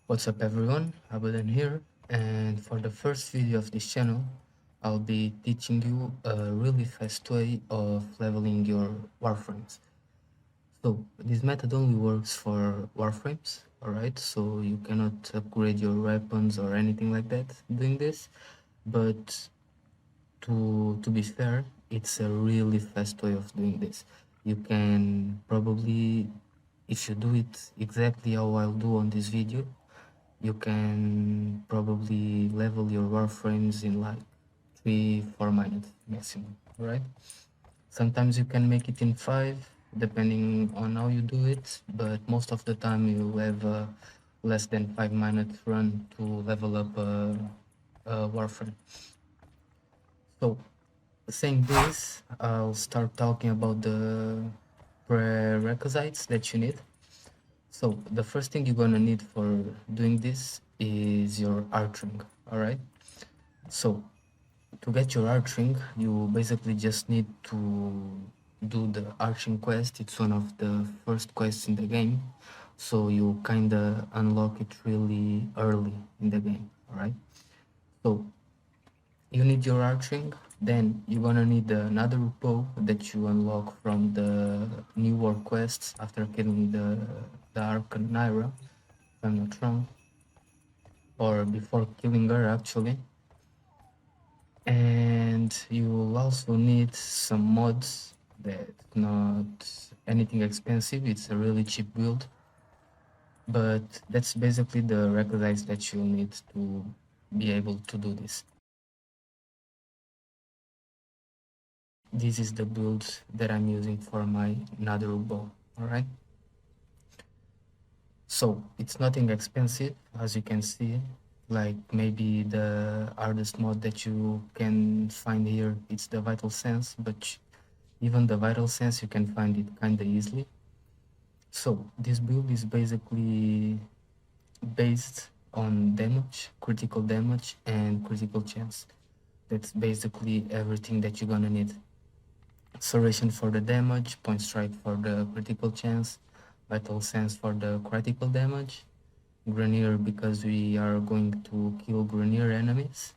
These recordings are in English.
What's up everyone, Abadan here, and for the first video of this channel, I'll be teaching you a really fast way of leveling your Warframes. So this method only works for Warframes, alright, so you cannot upgrade your weapons or anything like that doing this, but to be fair, it's a really fast way of doing this. You can probably, if you do it exactly how I'll do on this video, you can probably level your warframes in like 3-4 minutes maximum. All right, sometimes you can make it in 5 depending on how you do it, but most of the time you have a less than 5 minute run to level up a warframe. So saying this, I'll start talking about the prerequisites that you need. So the first thing you're gonna need for doing this is your arching, all right? So to get your arching, you basically just need to do the arching quest. It's one of the first quests in the game, so you kinda unlock it really early in the game, all right? So you need your arching, then you're gonna need another bow that you unlock from the new war quests after killing the Arcan Naira, if I'm not wrong, or before killing her actually. And you will also need some mods that not anything expensive, it's a really cheap build, but that's basically the requisites that you'll need to be able to do this. This is the build that I'm using for my Nataruk bow, alright? So it's nothing expensive, as you can see, like maybe the hardest mod that you can find here, it's the Vital Sense, but even the Vital Sense you can find it kinda easily. So this build is basically based on damage, critical damage and critical chance. That's basically everything that you're gonna need. Acceleration for the damage, point strike for the critical chance, vital sense for the critical damage, Grenier because we are going to kill Grenier enemies,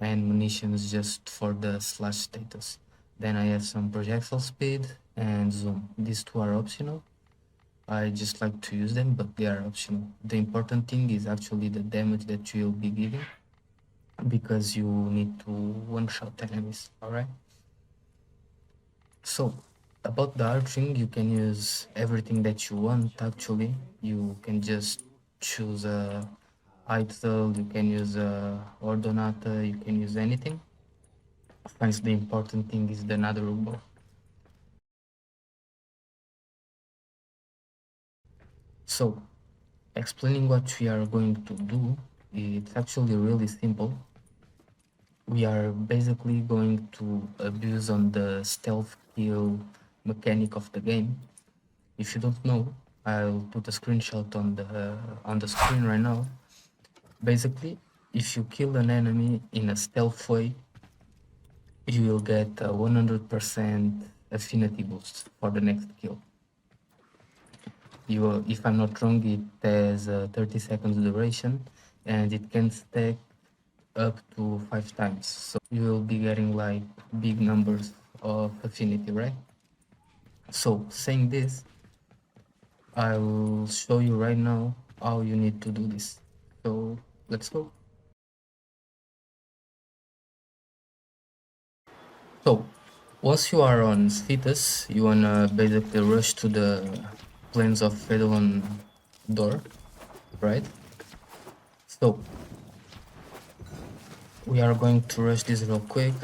and munitions just for the slash status. Then I have some projectile speed and zoom. These two are optional. I just like to use them, but they are optional. The important thing is actually the damage that you'll be giving, because you need to one-shot enemies, alright? So about the arching, you can use everything that you want actually. You can just choose a Eitel, you can use a Ordonata, you can use anything. Hence the important thing is the Nataruk bow. So explaining what we are going to do, it's actually really simple. We are basically going to abuse on the stealth kill mechanic of the game. If you don't know, I'll put a screenshot on the screen right now. Basically, if you kill an enemy in a stealth way, you will get a 100% affinity boost for the next kill. If I'm not wrong, it has a 30 seconds duration and it can stack up to 5 times. So you will be getting like big numbers of affinity, right? So saying this, I will show you right now how you need to do this. So let's go. So once you are on Cetus, you wanna basically rush to the plains of Fedalon door, right? So we are going to rush this real quick.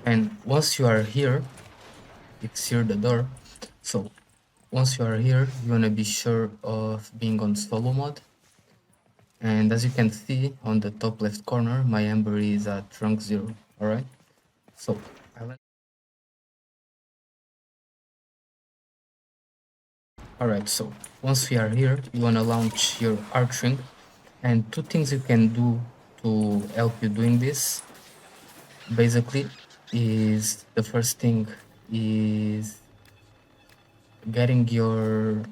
And once you are here, it's here the door. So once you are here, you wanna be sure of being on solo mode. And as you can see on the top left corner, my ember is at rank 0, alright? So alright, so once we are here, you wanna launch your arching, and two things you can do to help you doing this, basically, is the first thing is getting your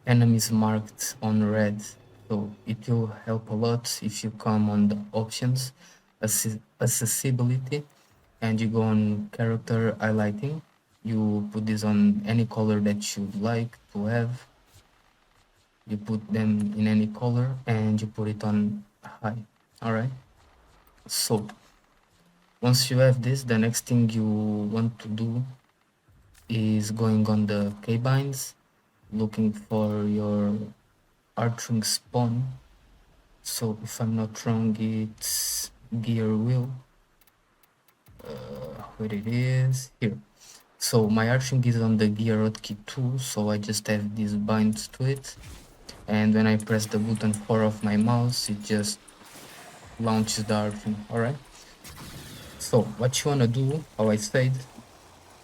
enemies marked on red. So it will help a lot if you come on the options, accessibility, and you go on character highlighting. You put this on any color that you'd like to have. You put them in any color and you put it on high. All right. So once you have this, the next thing you want to do is going on the keybinds, looking for your arching spawn. So if I'm not wrong, it's gear wheel. Where it is here. So my arching is on the gear hotkey 2, so I just have these binds to it, and when I press the button 4 of my mouse, it just launches the arching. Alright, so what you wanna do, how I said,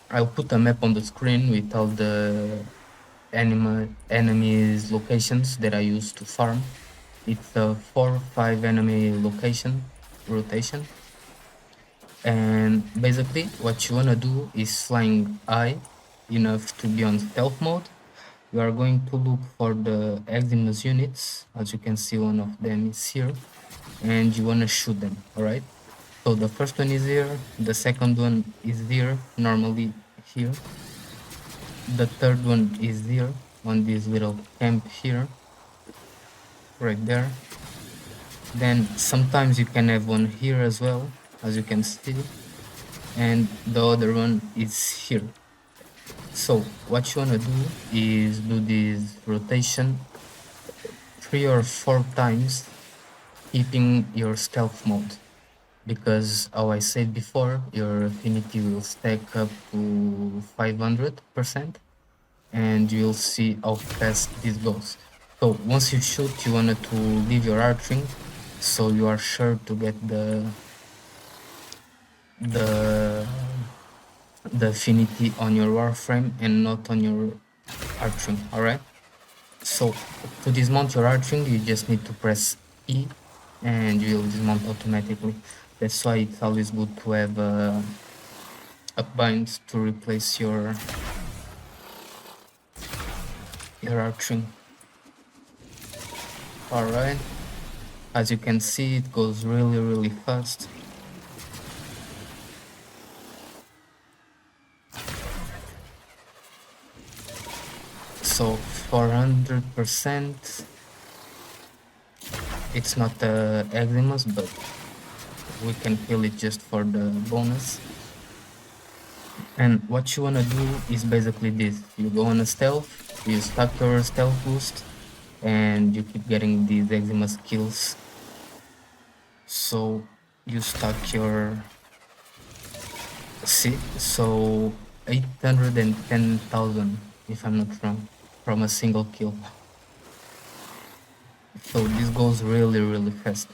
I'll put a map on the screen with all the enemies locations that I use to farm. It's a 4-5 enemy location rotation, and basically what you wanna do is flying high enough to be on stealth mode. You are going to look for the Eximus units. As you can see, one of them is here, and you wanna shoot them. All right, so the first one is here, the second one is here, normally here, the third one is here on this little camp here, right there. Then sometimes you can have one here as well, as you can see, and the other one is here. So what you wanna do is do this rotation 3 or 4 times, keeping your stealth mode, because how I said before, your affinity will stack up to 500%, and you'll see how fast this goes. So once you shoot, you wanted to leave your arching, so you are sure to get the affinity on your Warframe and not on your arching. All right, so to dismount your arching, you just need to press E and you will dismount automatically. That's why it's always good to have a bind to replace your arching. All right, as you can see, it goes really fast. So 400%, it's not the Eximus, but we can kill it just for the bonus. And what you wanna do is basically this: you go on a stealth, you stack your stealth boost, and you keep getting these Eximus kills. So you stack your, see, so 810,000, if I'm not wrong, from a single kill. So this goes really fast.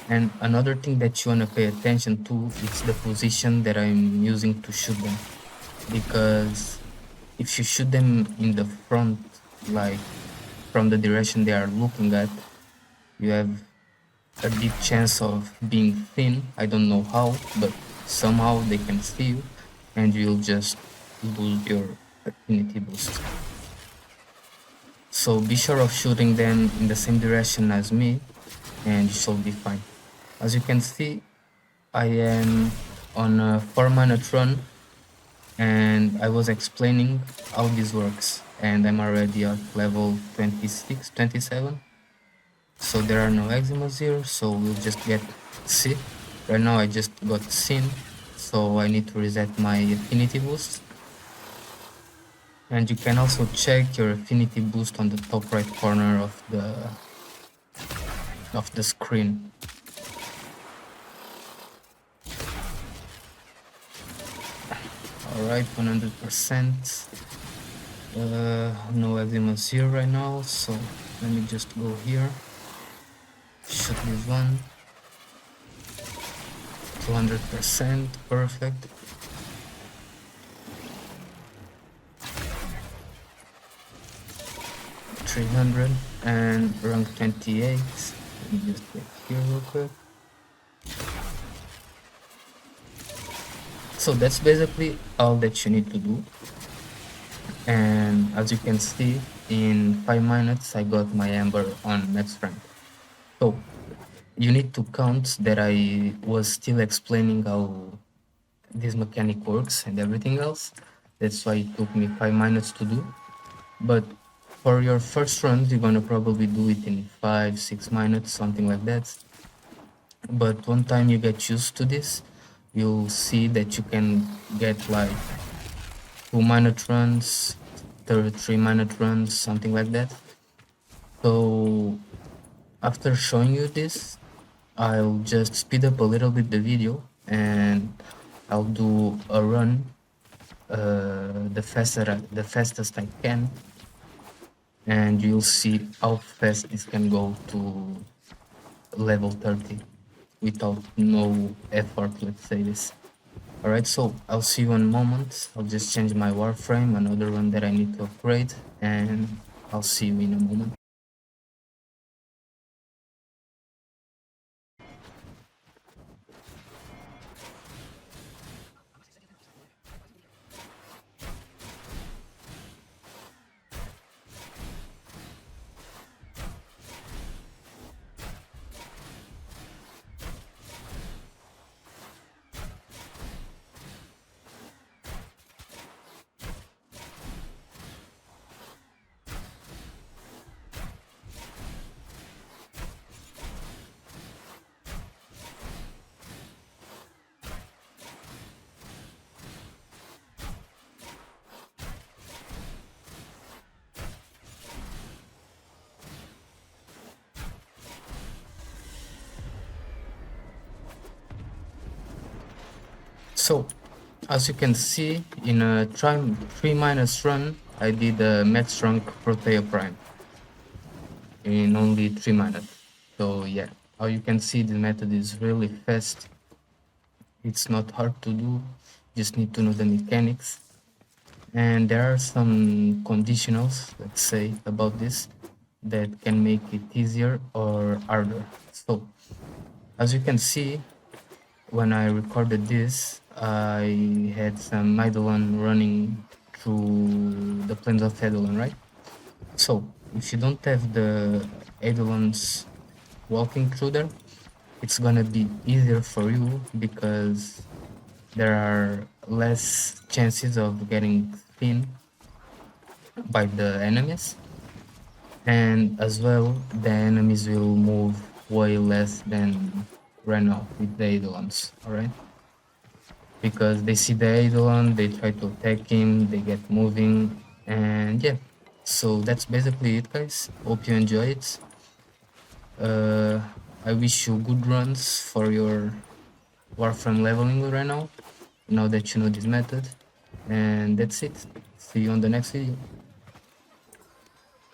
And another thing that you want to pay attention to is the position that I'm using to shoot them, because if you shoot them in the front, like from the direction they are looking at, you have a big chance of being thin. I don't know how, but somehow they can see you and you'll just lose your affinity boost. So be sure of shooting them in the same direction as me and you shall be fine. As you can see, I am on a 4-minute run and I was explaining how this works, and I'm already at level 26, 27. So there are no Eximus here, so we'll just get C. Right now I just got Sin, so I need to reset my affinity boost. And you can also check your affinity boost on the top right corner of the screen. Alright, 100%. No Eximus here right now, so let me just go here, shoot this one. 200%, perfect. $300 and rank 28. Let me just get here real quick. So that's basically all that you need to do. And as you can see, in 5 minutes I got my Amber on max rank. So you need to count that I was still explaining how this mechanic works and everything else. That's why it took me 5 minutes to do. But for your first runs, you're gonna probably do it in 5-6 minutes, something like that. But one time you get used to this, you'll see that you can get like 2 minute runs, 3 minute runs, something like that. So after showing you this, I'll just speed up a little bit the video and I'll do a run the fastest I can, and you'll see how fast this can go to level 30 without no effort, let's say this. Alright, so I'll see you in a moment. I'll just change my Warframe, another one that I need to upgrade, and I'll see you in a moment. So, as you can see, in a 3 minus run, I did a max rank Protea Prime in only 3 minutes. So yeah, how you can see the method is really fast. It's not hard to do, just need to know the mechanics. And there are some conditionals, let's say, about this that can make it easier or harder. So, as you can see, when I recorded this, I had some Eidolon running through the plains of Eidolon, right? So, if you don't have the Eidolons walking through there, it's gonna be easier for you because there are less chances of getting pinned by the enemies, and as well the enemies will move way less than right now with the Eidolons, alright? Because they see the Eidolon, they try to attack him, they get moving, and yeah. So that's basically it, guys. Hope you enjoy it. I wish you good runs for your Warframe leveling right now that you know this method. And that's it. See you on the next video.